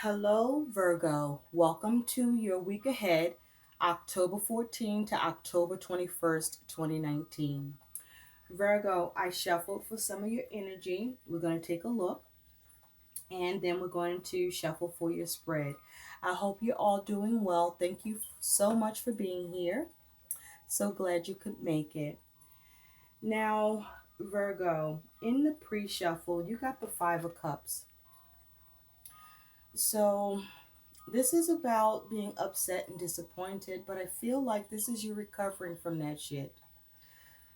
Hello, Virgo. Welcome to your week ahead, October 14th to October 21st, 2019. Virgo, I shuffled for some of your energy. We're going to take a look and then we're going to shuffle for your spread. I hope you're all doing well. Thank you so much for being here. So glad you could make it. Now, Virgo, in the pre shuffle, you got the Five of Cups. So, this is about being upset and disappointed, but I feel like this is you recovering from that shit.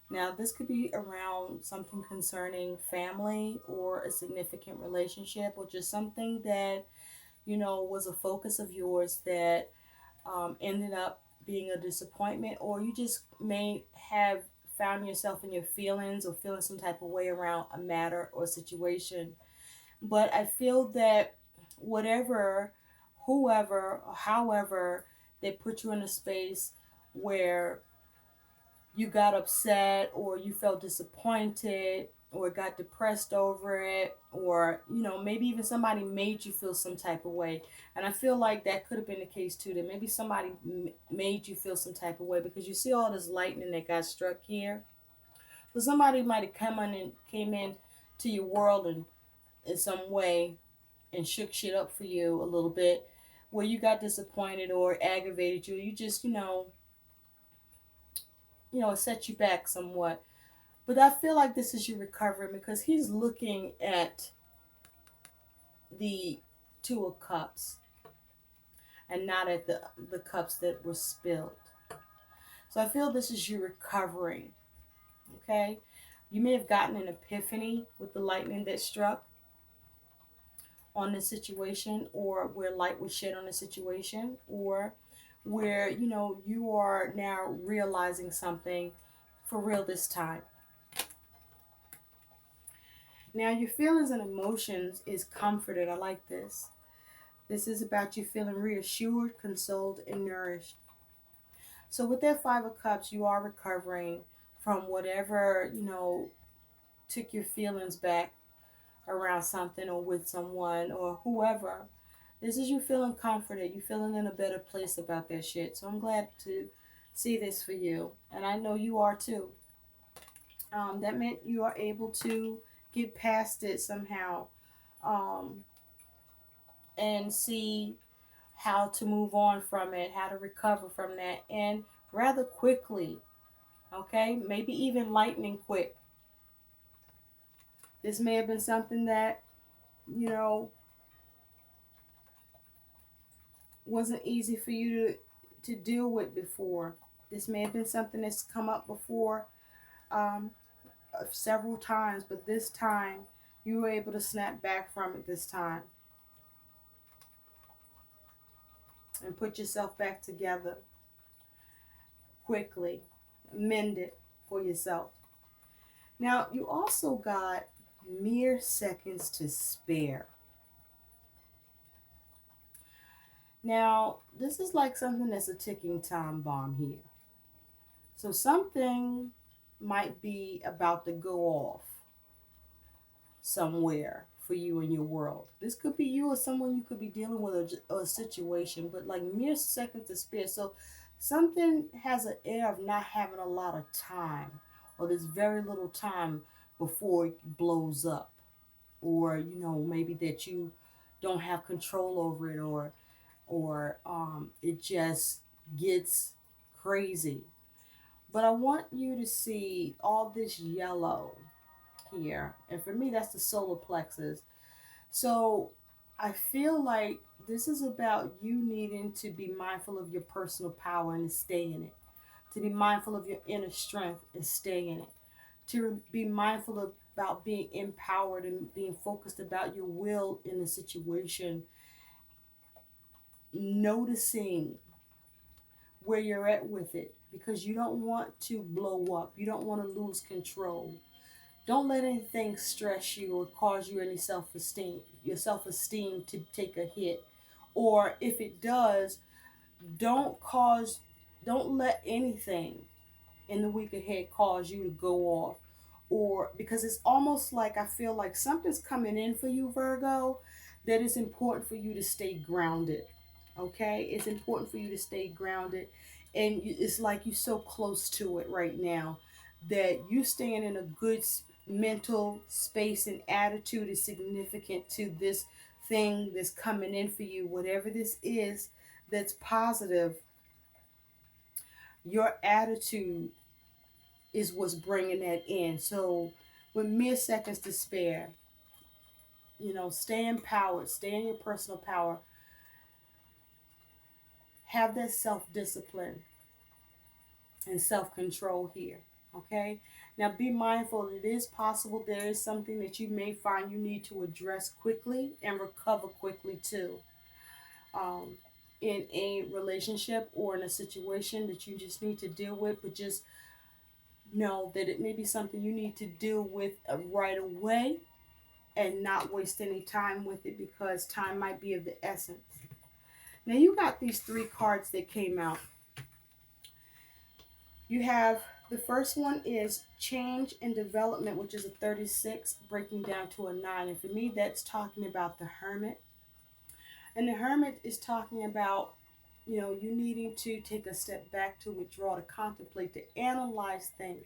Now, this could be around something concerning family or a significant relationship or just something that, was a focus of yours that ended up being a disappointment, or you just may have found yourself in your feelings or feeling some type of way around a matter or situation. But I feel that whatever, whoever, or however they put you in a space where you got upset or you felt disappointed or got depressed over it, or maybe even somebody made you feel some type of way. And I feel like that could have been the case too, that maybe somebody made you feel some type of way, because you see all this lightning that got struck here. So somebody might have came in to your world and in some way and shook shit up for you a little bit, where you got disappointed or aggravated you. You just, it set you back somewhat. But I feel like this is you recovering, because he's looking at the Two of Cups and not at the cups that were spilled. So I feel this is you recovering. Okay? You may have gotten an epiphany with the lightning that struck on the situation, or where light was shed on the situation, or where you are now realizing something for real this time. Now your feelings and emotions is comforted. I like this. This is about you feeling reassured, consoled, and nourished. So with that Five of Cups, you are recovering from whatever took your feelings back around something or with someone or whoever. This is you feeling comforted. You feeling in a better place about that shit. So I'm glad to see this for you. And I know you are too. That meant you are able to get past it somehow, um, and see how to move on from it, how to recover from that, and rather quickly. Okay? Maybe even lightning quick. This may have been something that, you know, wasn't easy for you to deal with before. This may have been something that's come up before, um, several times, but this time you were able to snap back from it this time and put yourself back together quickly, mend it for yourself. Now, you also got mere seconds to spare. Now, this is like something that's a ticking time bomb here. So, something might be about to go off somewhere for you in your world. This could be you or someone you could be dealing with a situation, but like mere seconds to spare. So something has an air of not having a lot of time, or there's very little time before it blows up, or maybe that you don't have control over it, or it just gets crazy. But I want you to see all this yellow here. And for me, that's the solar plexus. So I feel like this is about you needing to be mindful of your personal power and to stay in it, to be mindful of your inner strength and stay in it, to be mindful about being empowered and being focused about your will in the situation, noticing where you're at with it, because you don't want to blow up, you don't want to lose control. Don't let anything stress you or cause you any your self esteem to take a hit. Or if it does, don't cause, don't let anything in the week ahead cause you to go off. Or because it's almost like I feel like something's coming in for you, Virgo, that it's important for you to stay grounded. Okay? It's important for you to stay grounded. And it's like you're so close to it right now that you staying in a good mental space and attitude is significant to this thing that's coming in for you. Whatever this is that's positive, your attitude is what's bringing that in. So, with mere seconds to spare, stay empowered, stay in your personal power, have that self discipline and self control here. Okay? Now, be mindful it is possible there is something that you may find you need to address quickly and recover quickly too. Um, in a relationship or in a situation that you just need to deal with, but just know that it may be something you need to deal with right away and not waste any time with it because time might be of the essence. Now, you got these three cards that came out. You have the first one is change and development, which is a 36, breaking down to a 9. And for me, that's talking about the hermit. And the hermit is talking about, you needing to take a step back to withdraw, to contemplate, to analyze things.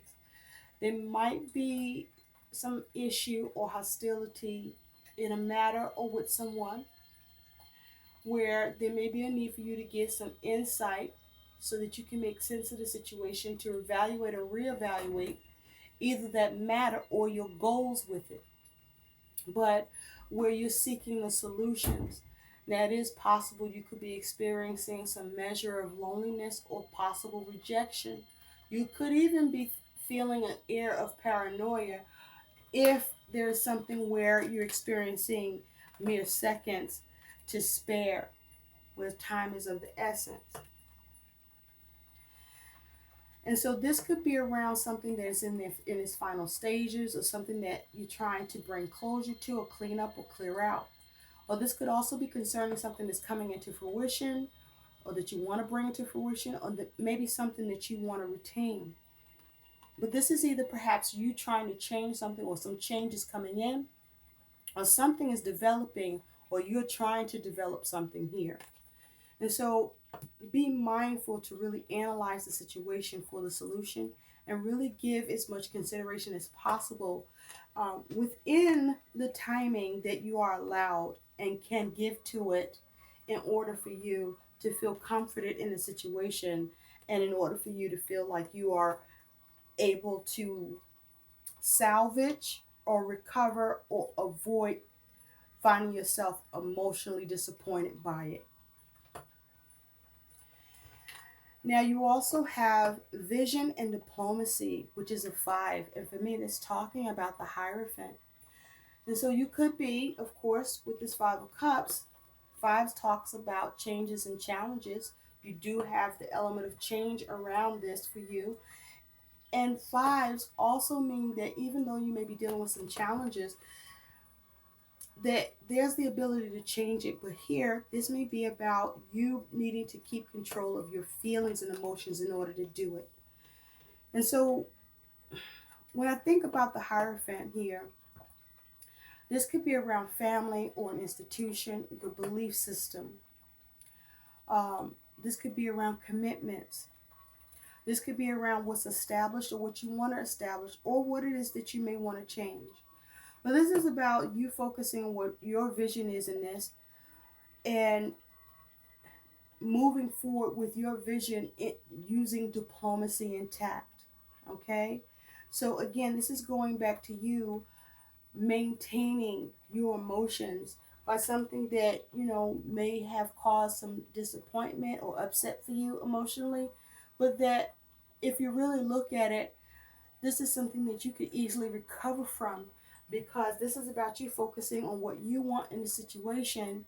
There might be some issue or hostility in a matter or with someone where there may be a need for you to get some insight so that you can make sense of the situation, to evaluate or reevaluate either that matter or your goals with it. But where you're seeking the solutions. Now, it is possible you could be experiencing some measure of loneliness or possible rejection. You could even be feeling an air of paranoia if there's something where you're experiencing mere seconds to spare, where time is of the essence. And so this could be around something that's in its final stages, or something that you're trying to bring closure to or clean up or clear out. Or this could also be concerning something that's coming into fruition or that you want to bring into fruition, or that maybe something that you want to retain. But this is either perhaps you trying to change something or some changes coming in, or something is developing or you're trying to develop something here. And so be mindful to really analyze the situation for the solution and really give as much consideration as possible within the timing that you are allowed and can give to it in order for you to feel comforted in the situation and in order for you to feel like you are able to salvage or recover or avoid finding yourself emotionally disappointed by it. Now, you also have vision and diplomacy, which is a 5. And for me, that's talking about the Hierophant. And so you could be, of course, with this 5 of Cups, fives talks about changes and challenges. You do have the element of change around this for you. And fives also mean that even though you may be dealing with some challenges, that there's the ability to change it. But here, this may be about you needing to keep control of your feelings and emotions in order to do it. And so when I think about the Hierophant here, this could be around family or an institution, your belief system. This could be around commitments. This could be around what's established or what you want to establish or what it is that you may want to change. But this is about you focusing on what your vision is in this and moving forward with your vision using diplomacy and tact. Okay? So, again, this is going back to you maintaining your emotions by something that, may have caused some disappointment or upset for you emotionally, but that if you really look at it, this is something that you could easily recover from because this is about you focusing on what you want in the situation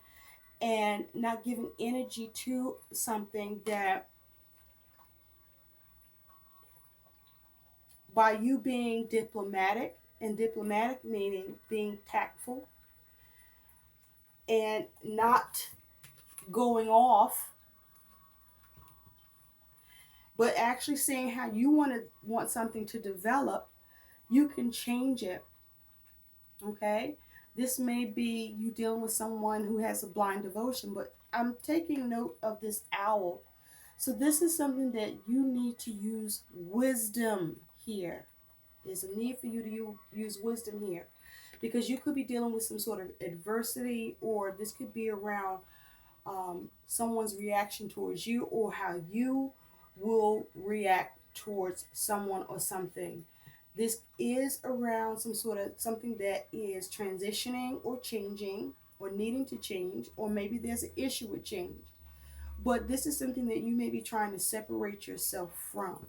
and not giving energy to something that by you being diplomatic, and diplomatic meaning being tactful and not going off, but actually seeing how you want something to develop, you can change it. Okay? This may be you dealing with someone who has a blind devotion, but I'm taking note of this owl. So this is something that you need to use wisdom here. There's a need for you to use wisdom here because you could be dealing with some sort of adversity, or this could be around someone's reaction towards you, or how you will react towards someone or something. This is around some sort of something that is transitioning or changing or needing to change, or maybe there's an issue with change. But this is something that you may be trying to separate yourself from.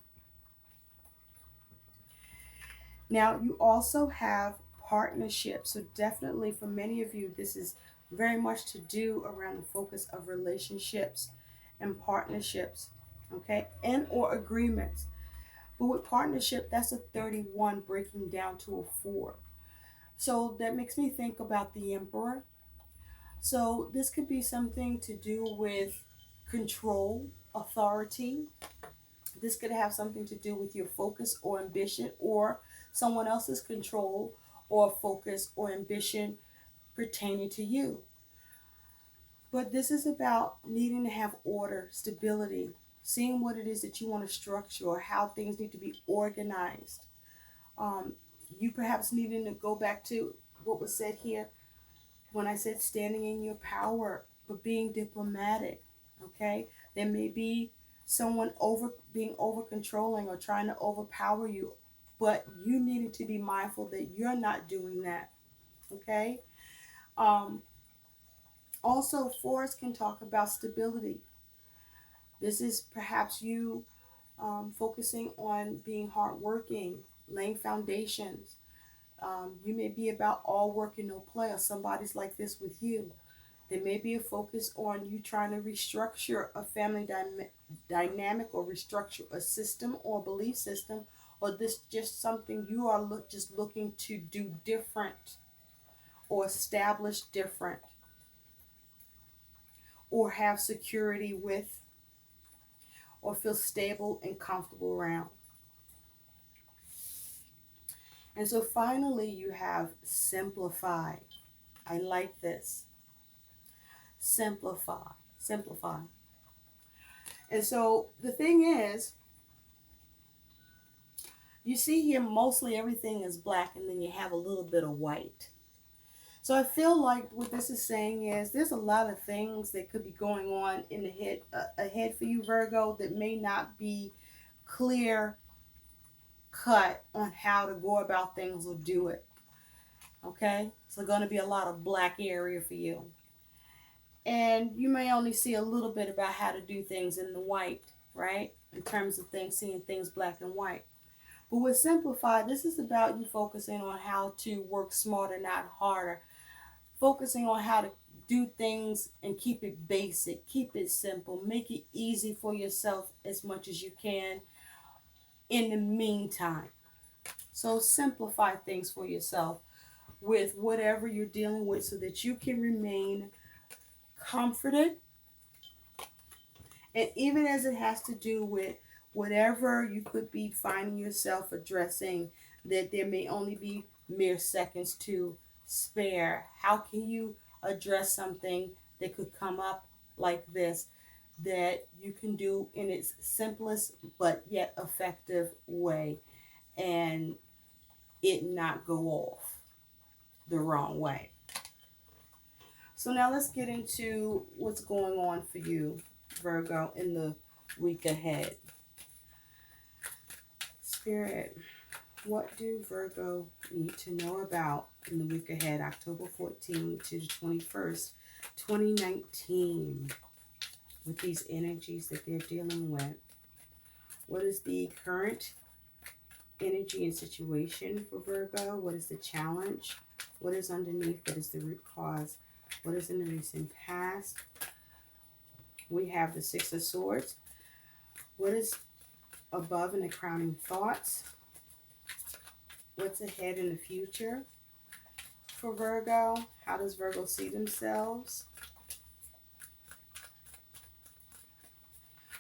Now, you also have partnerships. So, definitely for many of you, this is very much to do around the focus of relationships and partnerships, okay, and or agreements. But with partnership, that's a 31 breaking down to a 4. So, that makes me think about the emperor. So, this could be something to do with control, authority. This could have something to do with your focus or ambition, or someone else's control or focus or ambition pertaining to you. But this is about needing to have order, stability, seeing what it is that you want to structure or how things need to be organized. Um, you perhaps needing to go back to what was said here when I said standing in your power, but being diplomatic. Okay, there may be someone over being over controlling or trying to overpower you, but you needed to be mindful that you're not doing that. Okay. Um, Also, fours can talk about stability. This is perhaps you focusing on being hardworking, laying foundations. You may be about all work and no play, or somebody's like this with you. There may be a focus on you trying to restructure a family dynamic, or restructure a system or belief system, or this just something you are just looking to do different or establish different or have security with or feel stable and comfortable around. And so finally, you have simplify. I like this. Simplify. Simplify. And so the thing is, you see here mostly everything is black and then you have a little bit of white. So I feel like what this is saying is there's a lot of things that could be going on in the head ahead for you, Virgo, that may not be clear cut on how to go about things or do it. Okay, so going to be a lot of black area for you, and you may only see a little bit about how to do things in the white, right? In terms of things, seeing things black and white. But with simplify, this is about you focusing on how to work smarter, not harder. Focusing on how to do things and keep it basic, keep it simple, make it easy for yourself as much as you can in the meantime. So simplify things for yourself with whatever you're dealing with so that you can remain comforted. And even as it has to do with whatever you could be finding yourself addressing, that there may only be mere seconds to spare, how can you address something that could come up like this that you can do in its simplest but yet effective way and it not go off the wrong way? So now let's get into what's going on for you, Virgo, in the week ahead. Spirit, what do Virgo need to know about in the week ahead, October 14th to the 21st, 2019, with these energies that they're dealing with? What is the current energy and situation for Virgo? What is the challenge? What is underneath? What is the root cause? What is in the recent past? We have the Six of Swords. What is above in the crowning thoughts? What's ahead in the future for Virgo? How does Virgo see themselves?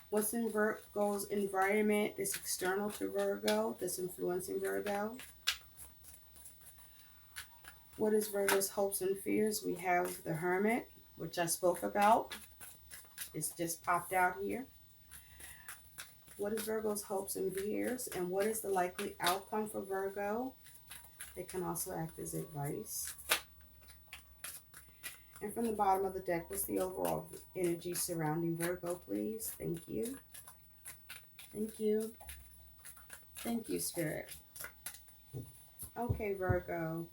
What's in Virgo's environment that's external to Virgo, that's influencing Virgo? What is Virgo's hopes and fears? We have the Hermit, which I spoke about. It's just popped out here. What is Virgo's hopes and fears? And what is the likely outcome for Virgo? They can also act as advice. And from the bottom of the deck, what's the overall energy surrounding Virgo, please? Thank you. Thank you. Thank you, Spirit. Okay, Virgo.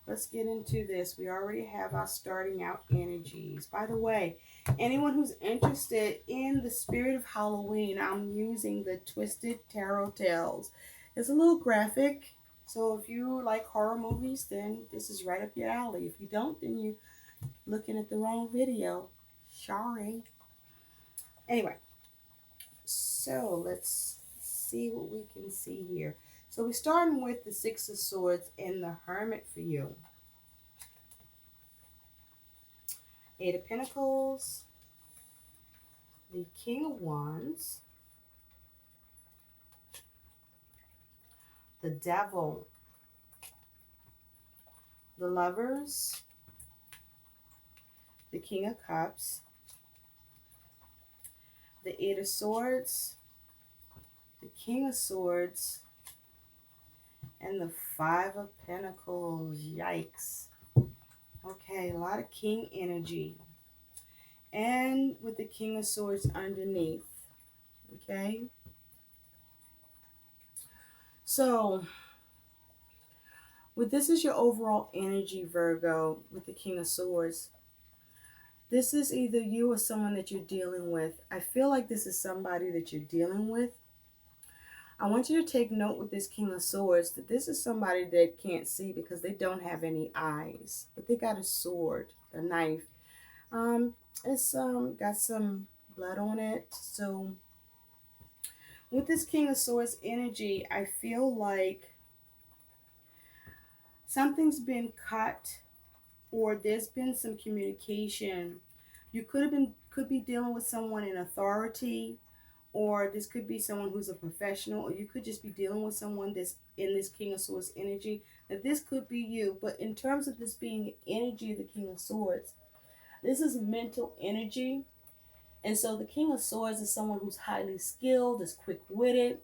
Let's get into this. We already have our starting out energies. By the way, anyone who's interested in the spirit of Halloween, I'm using the Twisted Tarot Tales. It's a little graphic, so if you like horror movies, then this is right up your alley. If you don't, then you're looking at the wrong video. Sorry. Anyway, so let's see what we can see here. So we're starting with the Six of Swords and the Hermit for you. Eight of Pentacles, the King of Wands, the Devil, the Lovers, the King of Cups, the Eight of Swords, the King of Swords, and the Five of Pentacles. Yikes. Okay, a lot of King energy. And with the King of Swords underneath. Okay. So, with this is your overall energy, Virgo, with the King of Swords. This is either you or someone that you're dealing with. I feel like this is somebody that you're dealing with. I want you to take note with this King of Swords that this is somebody that can't see because they don't have any eyes. But they got a sword, a knife. It's got some blood on it. So with this King of Swords energy, I feel like something's been cut or there's been some communication. You could be dealing with someone in authority, or this could be someone who's a professional, or you could just be dealing with someone that's in this King of Swords energy. Now this could be you, but in terms of this being the energy of the King of Swords, this is mental energy. And so the King of Swords is someone who's highly skilled, is quick-witted,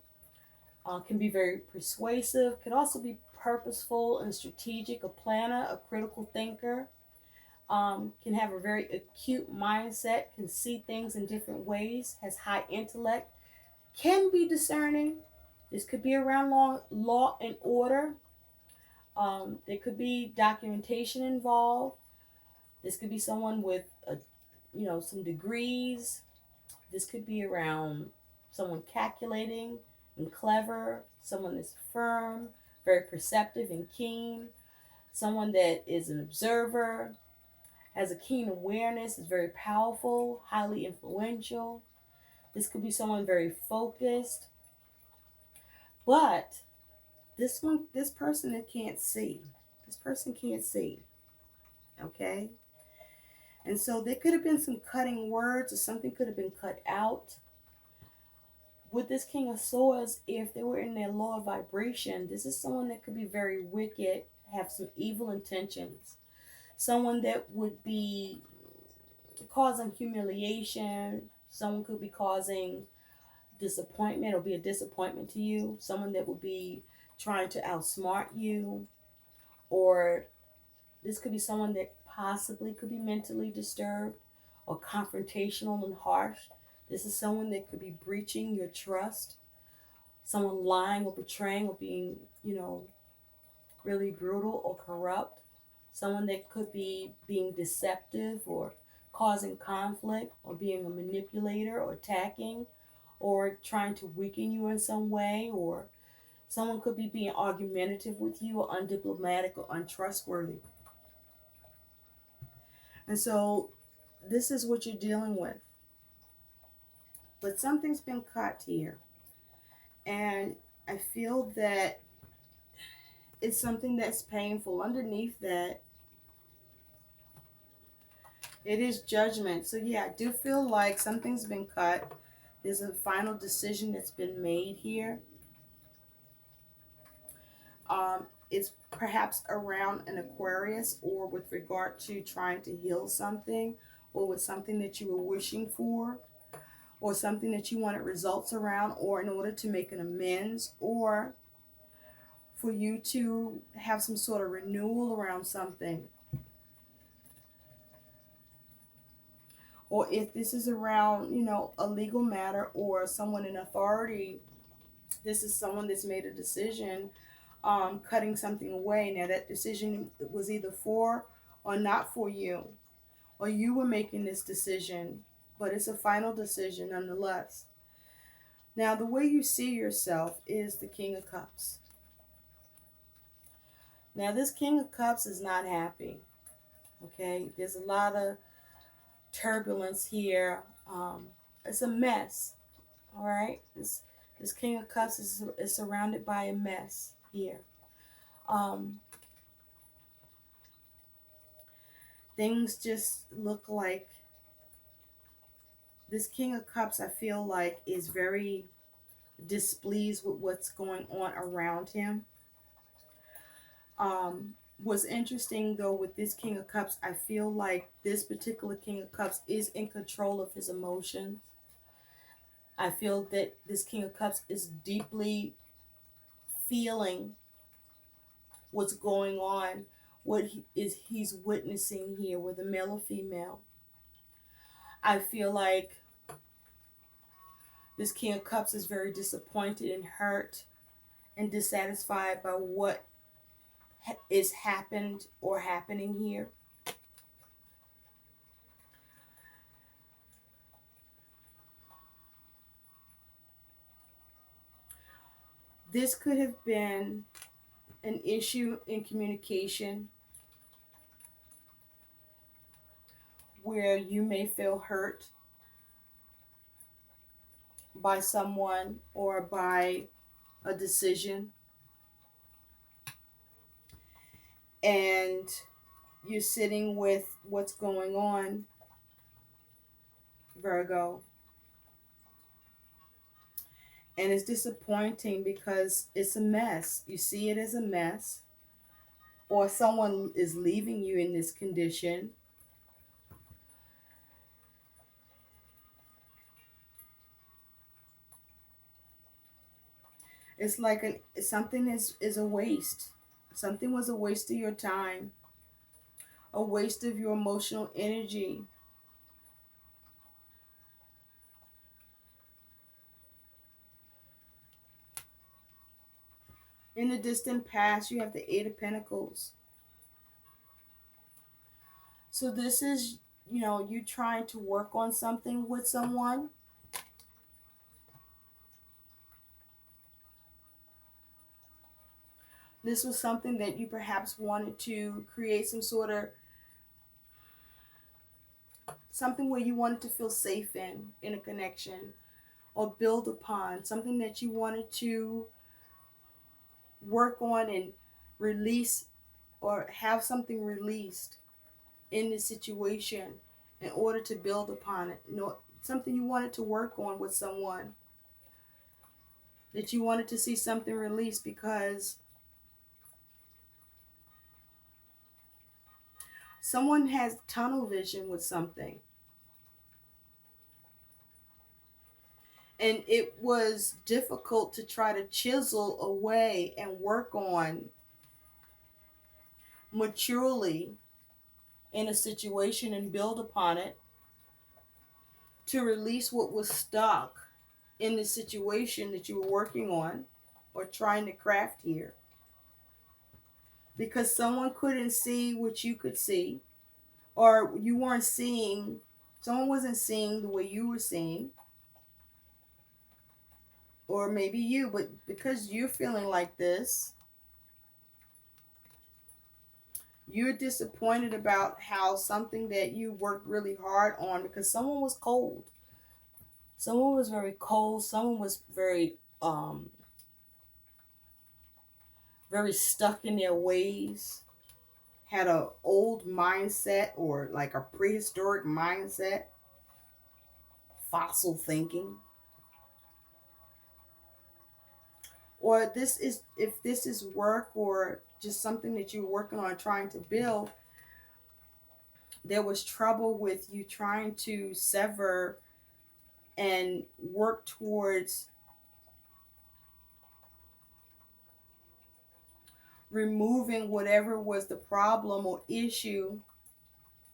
can be very persuasive, could also be purposeful and strategic, a planner, a critical thinker, can have a very acute mindset, can see things in different ways, has high intellect, can be discerning. This could be around law and order. There could be documentation involved. This could be someone with some degrees. This could be around someone calculating and clever, someone that's firm, very perceptive and keen, someone that is an observer, has a keen awareness, is very powerful, highly influential. This could be someone very focused. But this person that can't see. This person can't see. Okay? And so there could have been some cutting words or something could have been cut out. With this King of Swords, if they were in their lower vibration, this is someone that could be very wicked, have some evil intentions. Someone that would be causing humiliation. Someone could be causing disappointment or be a disappointment to you. Someone that would be trying to outsmart you. Or this could be someone that possibly could be mentally disturbed or confrontational and harsh. This is someone that could be breaching your trust. Someone lying or betraying or being, really brutal or corrupt. Someone that could be being deceptive or causing conflict or being a manipulator or attacking or trying to weaken you in some way, or someone could be being argumentative with you or undiplomatic or untrustworthy. And so this is what you're dealing with. But something's been cut here. And I feel that it's something that's painful. Underneath that, it is judgment. So yeah, I do feel like something's been cut. There's a final decision that's been made here. It's perhaps around an Aquarius, or with regard to trying to heal something, or with something that you were wishing for, or something that you wanted results around, or in order to make an amends, or for you to have some sort of renewal around something. Or if this is around, a legal matter or someone in authority, this is someone that's made a decision, cutting something away. Now, that decision was either for or not for you, or you were making this decision, but it's a final decision nonetheless. Now, the way you see yourself is the King of Cups. Now, this King of Cups is not happy. Okay, there's a lot of turbulence here. It's a mess. All right, this King of Cups is surrounded by a mess here. Um, Things just look like this King of Cups. I feel like is very displeased with what's going on around him. What's interesting though with this King of Cups, I feel like this particular King of Cups is in control of his emotions. I feel that this King of Cups is deeply feeling what's going on, what he's witnessing here with a male or female. I feel like this King of Cups is very disappointed and hurt and dissatisfied by what is happened or happening here. This could have been an issue in communication where you may feel hurt by someone or by a decision, and you're sitting with what's going on, Virgo, and it's disappointing because it's a mess. You see it as a mess, or someone is leaving you in this condition. It's like something is a waste. Something was a waste of your time, a waste of your emotional energy. In the distant past, you have the Eight of Pentacles. So this is, you trying to work on something with someone. This was something that you perhaps wanted to create some sort of something where you wanted to feel safe in a connection, or build upon something that you wanted to work on and release, or have something released in this situation in order to build upon it. Something you wanted to work on with someone, that you wanted to see something released because someone has tunnel vision with something. And it was difficult to try to chisel away and work on maturely in a situation and build upon it to release what was stuck in the situation that you were working on or trying to craft here. Because someone couldn't see what you could see, or you weren't seeing, someone wasn't seeing the way you were seeing, or maybe you, but because you're feeling like this, you're disappointed about how something that you worked really hard on, because someone was cold. Someone was very cold. Someone was very stuck in their ways, had a old mindset or like a prehistoric mindset, fossil thinking. Or this is, if this is work or just something that you're working on trying to build, there was trouble with you trying to sever and work towards removing whatever was the problem or issue,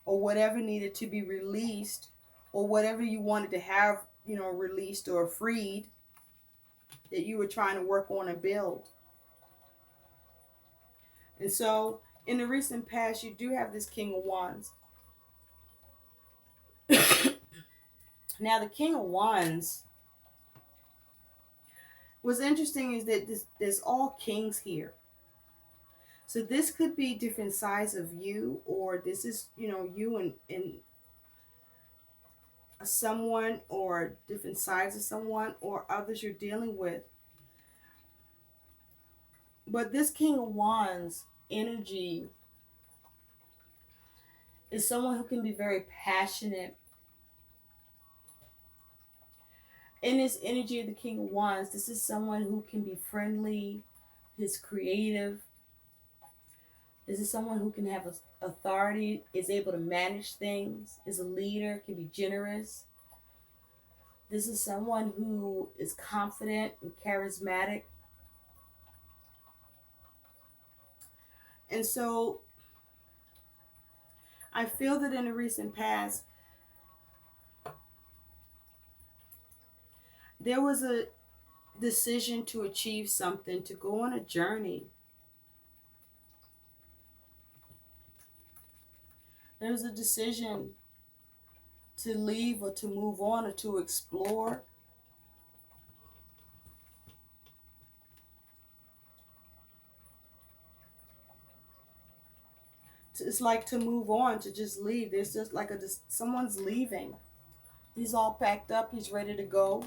or whatever needed to be released, or whatever you wanted to have, released or freed, that you were trying to work on and build. And so in the recent past, you do have this King of Wands. Now, the King of Wands, what's interesting is that there's all kings here. So this could be different sides of you, or this is, you and someone, or different sides of someone, or others you're dealing with. But this King of Wands energy is someone who can be very passionate. In this energy of the King of Wands, this is someone who can be friendly, is creative. This is someone who can have authority, is able to manage things, is a leader, can be generous. This is someone who is confident and charismatic. And so I feel that in the recent past, there was a decision to achieve something, to go on a journey. There was a decision to leave or to move on or to explore. It's like to move on, to just leave. There's just like someone's leaving. He's all packed up. He's ready to go.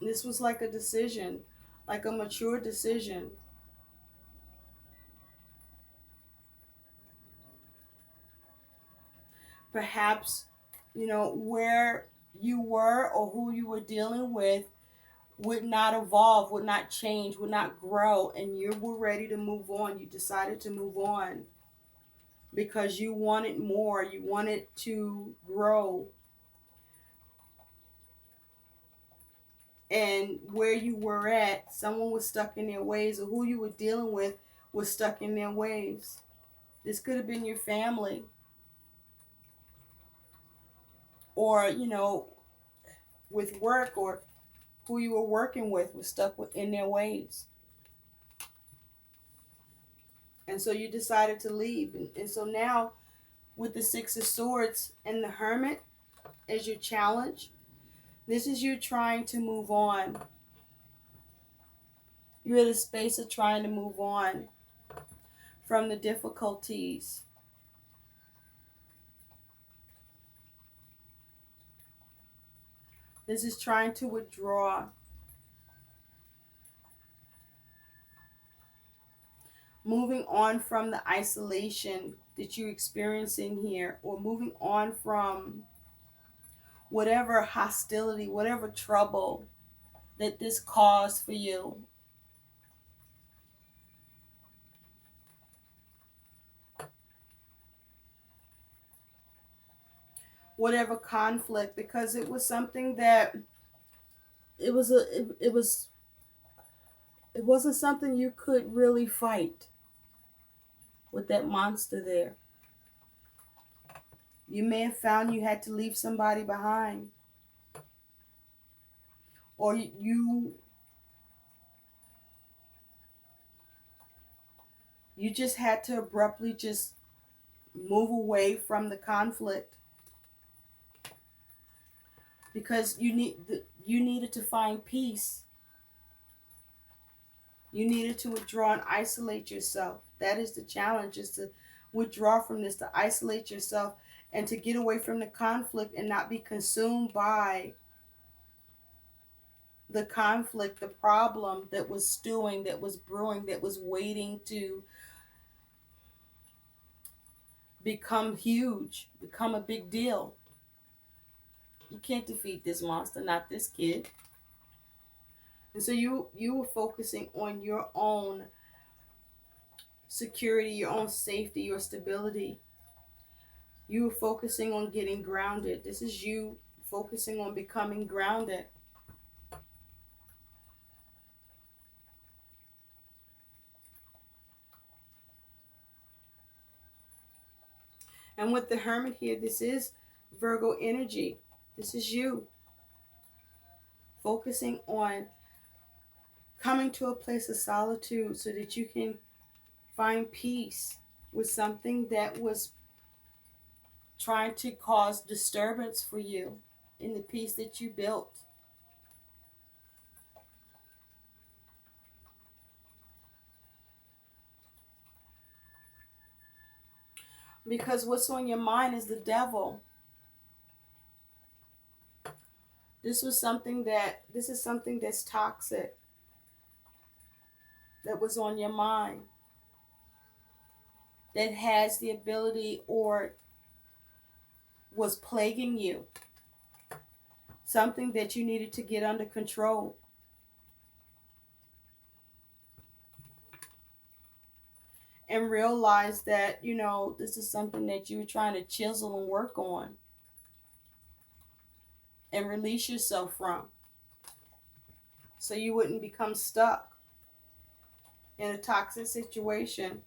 This was like a decision, like a mature decision. Perhaps, where you were or who you were dealing with would not evolve, would not change, would not grow, and you were ready to move on. You decided to move on because you wanted more, you wanted to grow. And where you were at, someone was stuck in their ways, or who you were dealing with was stuck in their ways. This could have been your family, or, with work, or who you were working with was stuck in their ways. And so you decided to leave. And so now, with the Six of Swords and the Hermit as your challenge, this is you trying to move on. You're in a space of trying to move on from the difficulties. This is trying to withdraw. Moving on from the isolation that you're experiencing here, or moving on from whatever hostility, whatever trouble that this caused for you. Whatever conflict, because it was something that it was a it wasn't something you could really fight with that monster there. You may have found you had to leave somebody behind, or you just had to abruptly just move away from the conflict because you needed to find peace. You needed to withdraw and isolate yourself. That is the challenge, is to withdraw from this, to isolate yourself, and to get away from the conflict and not be consumed by the conflict, the problem that was stewing, that was brewing, that was waiting to become huge, become a big deal. You can't defeat this monster, not this kid. And so you were focusing on your own security, your own safety, your stability. You were focusing on getting grounded. This is you focusing on becoming grounded. And with the Hermit here, this is Virgo energy. This is you focusing on coming to a place of solitude so that you can find peace with something that was trying to cause disturbance for you in the peace that you built. Because what's on your mind is the devil. This is something that's toxic that was on your mind, that has the ability or was plaguing you, something that you needed to get under control. And realize that, this is something that you were trying to chisel and work on and release yourself from so you wouldn't become stuck in a toxic situation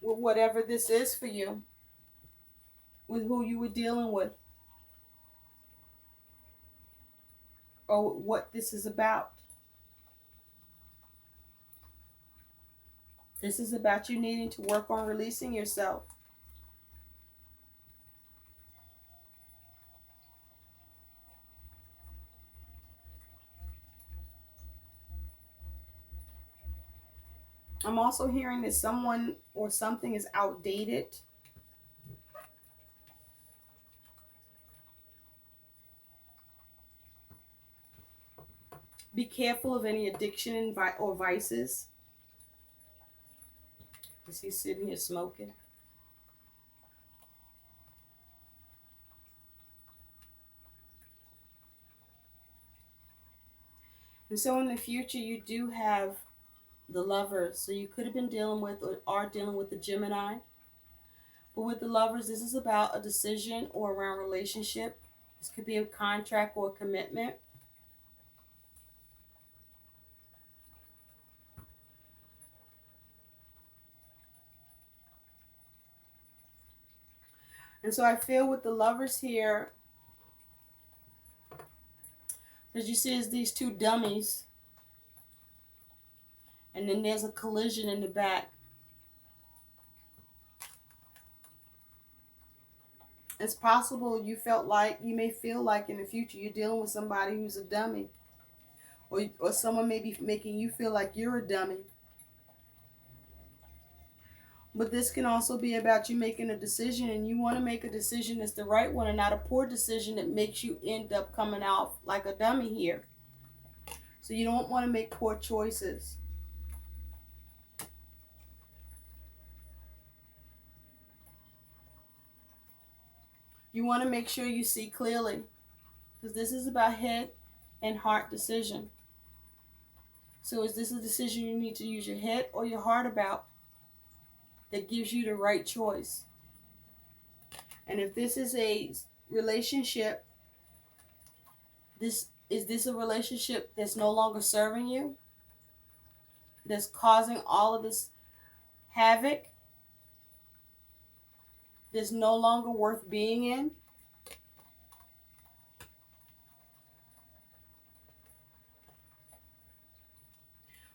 with whatever this is for you, with who you were dealing with, or what this is about. This is about you needing to work on releasing yourself. I'm also hearing that someone or something is outdated. Be careful of any addiction or vices. Is he sitting here smoking? And so in the future, you do have the Lovers. So you could have been dealing with or are dealing with the Gemini. But with the Lovers, this is about a decision or around relationship. This could be a contract or a commitment. And so I feel with the Lovers here, as you see, is these two dummies. And then there's a collision in the back. It's possible you may feel like in the future you're dealing with somebody who's a dummy. Or someone may be making you feel like you're a dummy. But this can also be about you making a decision, and you want to make a decision that's the right one and not a poor decision that makes you end up coming out like a dummy here. So you don't want to make poor choices. You want to make sure you see clearly, because this is about head and heart decision. So is this a decision you need to use your head or your heart about that gives you the right choice? And if this is a relationship, this a relationship that's no longer serving you, that's causing all of this havoc, that's no longer worth being in?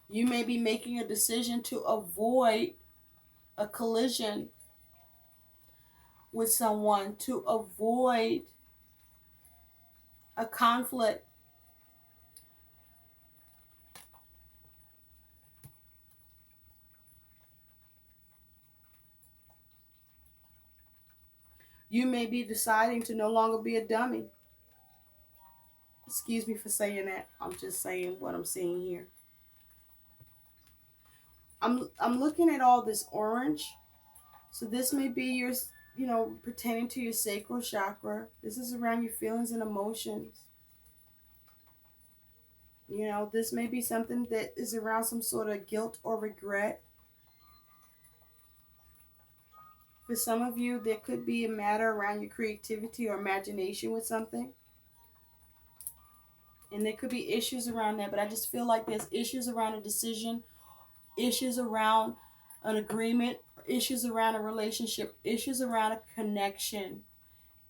You may be making a decision to avoid a collision with someone, to avoid a conflict. You may be deciding to no longer be a dummy. Excuse me for saying that. I'm just saying what I'm seeing here. I'm looking at all this orange. So this may be your, pertaining to your sacral chakra. This is around your feelings and emotions. This may be something that is around some sort of guilt or regret. For some of you, there could be a matter around your creativity or imagination with something. And there could be issues around that, but I just feel like there's issues around a decision, issues around an agreement, issues around a relationship, issues around a connection,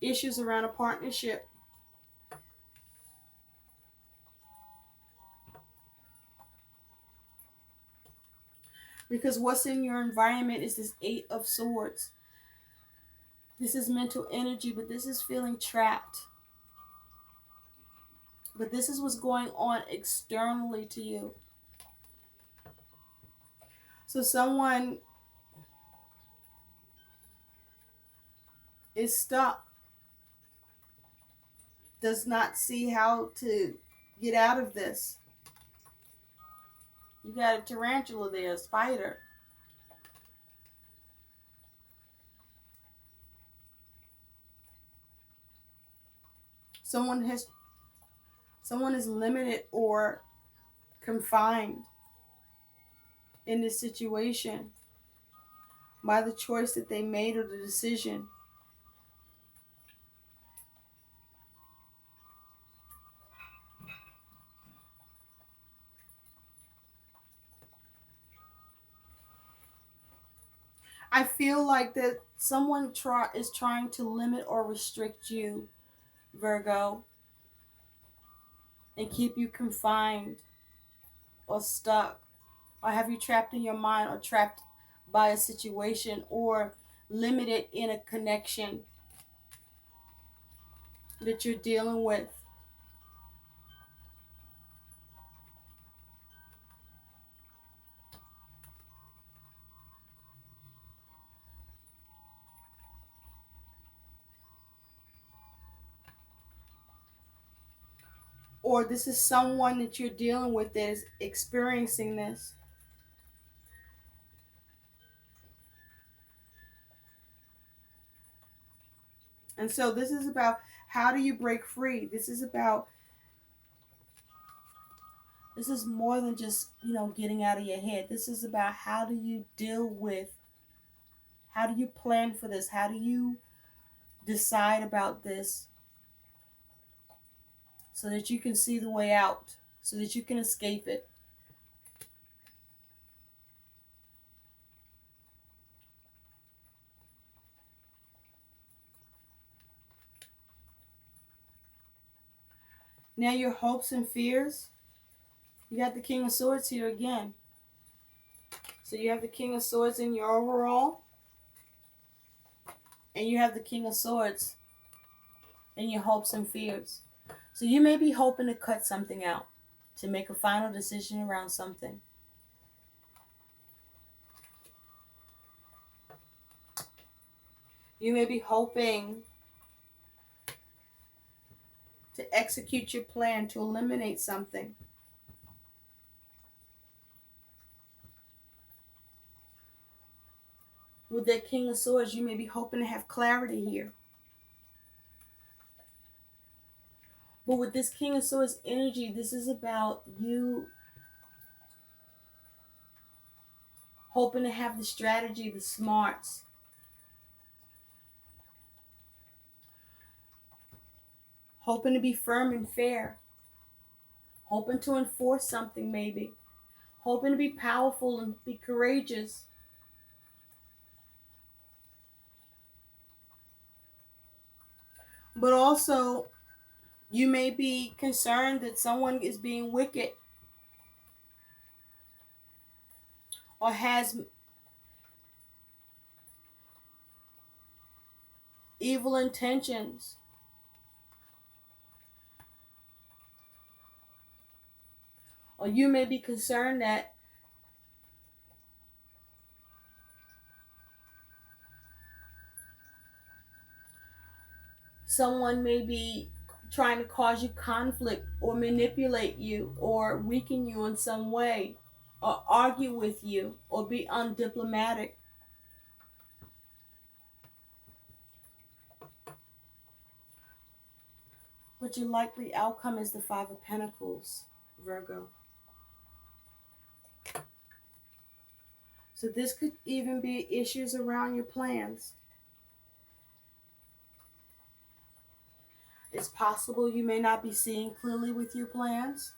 issues around a partnership. Because what's in your environment is this Eight of Swords. This is mental energy, but this is feeling trapped. But this is what's going on externally to you. So someone is stuck, does not see how to get out of this. You got a tarantula there, a spider. Someone has someone is limited or confined in this situation by the choice that they made or the decision. I feel like that someone is trying to limit or restrict you, Virgo, and keep you confined or stuck, or have you trapped in your mind or trapped by a situation or limited in a connection that you're dealing with. Or this is someone that you're dealing with that is experiencing this. And so this is about how do you break free? This is more than just, getting out of your head. This is about how do you deal with, how do you plan for this? How do you decide about this so that you can see the way out, so that you can escape it? Now your hopes and fears, you got the King of Swords here again. So you have the King of Swords in your overall, and you have the King of Swords in your hopes and fears. So you may be hoping to cut something out, to make a final decision around something. You may be hoping to execute your plan to eliminate something. With that King of Swords, you may be hoping to have clarity here. But with this King of Swords energy, this is about you hoping to have the strategy, the smarts, hoping to be firm and fair, hoping to enforce something maybe, hoping to be powerful and be courageous. But also, you may be concerned that someone is being wicked or has evil intentions. Or you may be concerned that someone may be trying to cause you conflict or manipulate you or weaken you in some way or argue with you or be undiplomatic. But your likely outcome is the Five of Pentacles, Virgo. So this could even be issues around your plans. It's possible you may not be seeing clearly with your plans.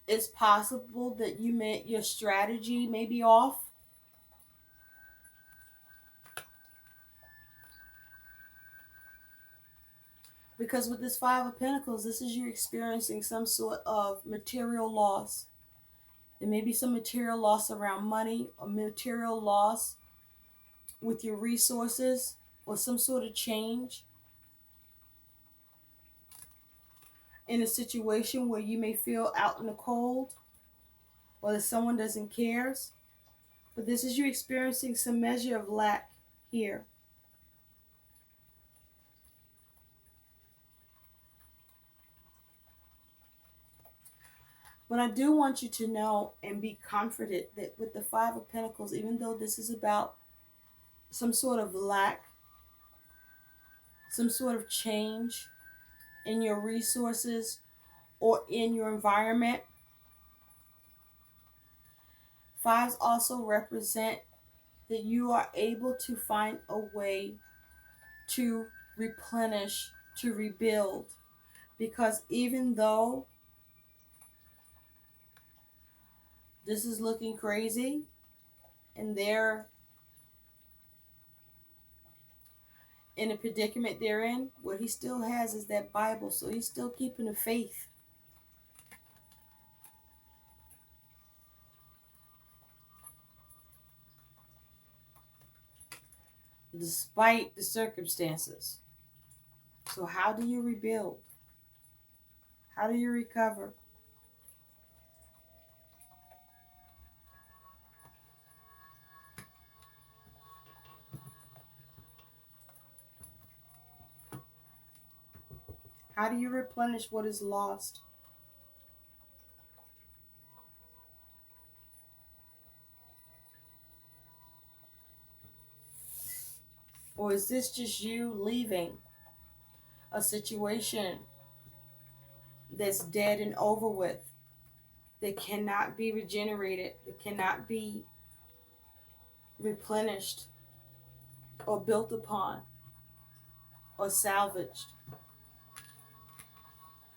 It's possible that your strategy may be off. Because with this Five of Pentacles, this is you experiencing some sort of material loss. There may be some material loss around money or material loss with your resources or some sort of change in a situation where you may feel out in the cold or that someone doesn't care. But this is you experiencing some measure of lack here. But I do want you to know and be comforted that with the Five of Pentacles, even though this is about some sort of lack, some sort of change in your resources or in your environment, fives also represent that you are able to find a way to replenish, to rebuild. Because even though this is looking crazy and they're in a predicament they're in, what he still has is that Bible. So he's still keeping the faith. Despite the circumstances. So how do you rebuild? How do you recover? How do you replenish what is lost? Or is this just you leaving a situation that's dead and over with, that cannot be regenerated, that cannot be replenished or built upon or salvaged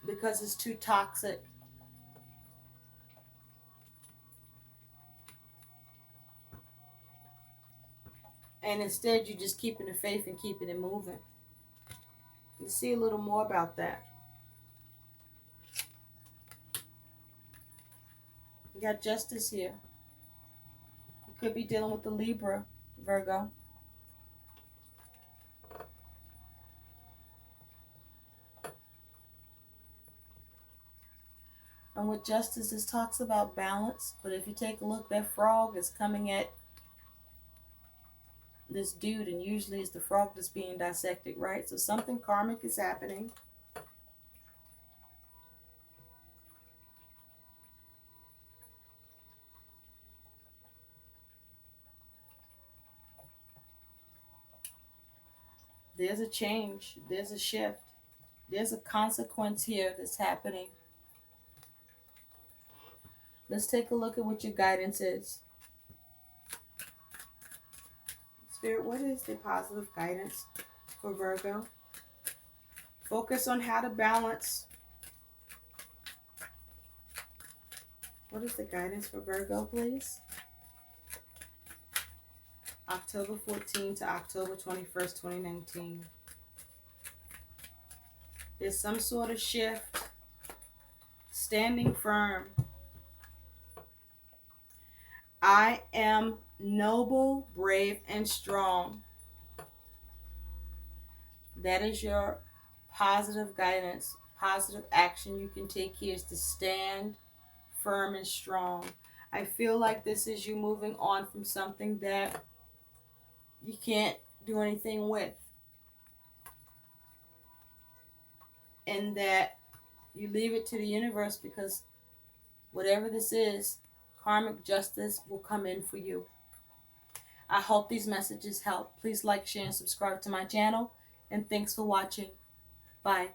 because it's too toxic? And instead you're just keeping the faith and keeping it moving. Let's see a little more about that. You got Justice here. You could be dealing with the Libra, Virgo. And with Justice, this talks about balance. But if you take a look, that frog is coming at this dude, and usually it's the frog that's being dissected, right? So something karmic is happening. There's a change. There's a shift. There's a consequence here that's happening. Let's take a look at what your guidance is. Spirit, what is the positive guidance for Virgo? Focus on how to balance. What is the guidance for Virgo, please? October 14th to October 21st, 2019. There's some sort of shift. Standing firm. I am noble, brave, and strong. That is your positive guidance, positive action you can take here is to stand firm and strong. I feel like this is you moving on from something that you can't do anything with. And that You leave it to the universe because whatever this is, karmic justice will come in for you. I hope these messages help. Please like, share, and subscribe to my channel. And thanks for watching. Bye.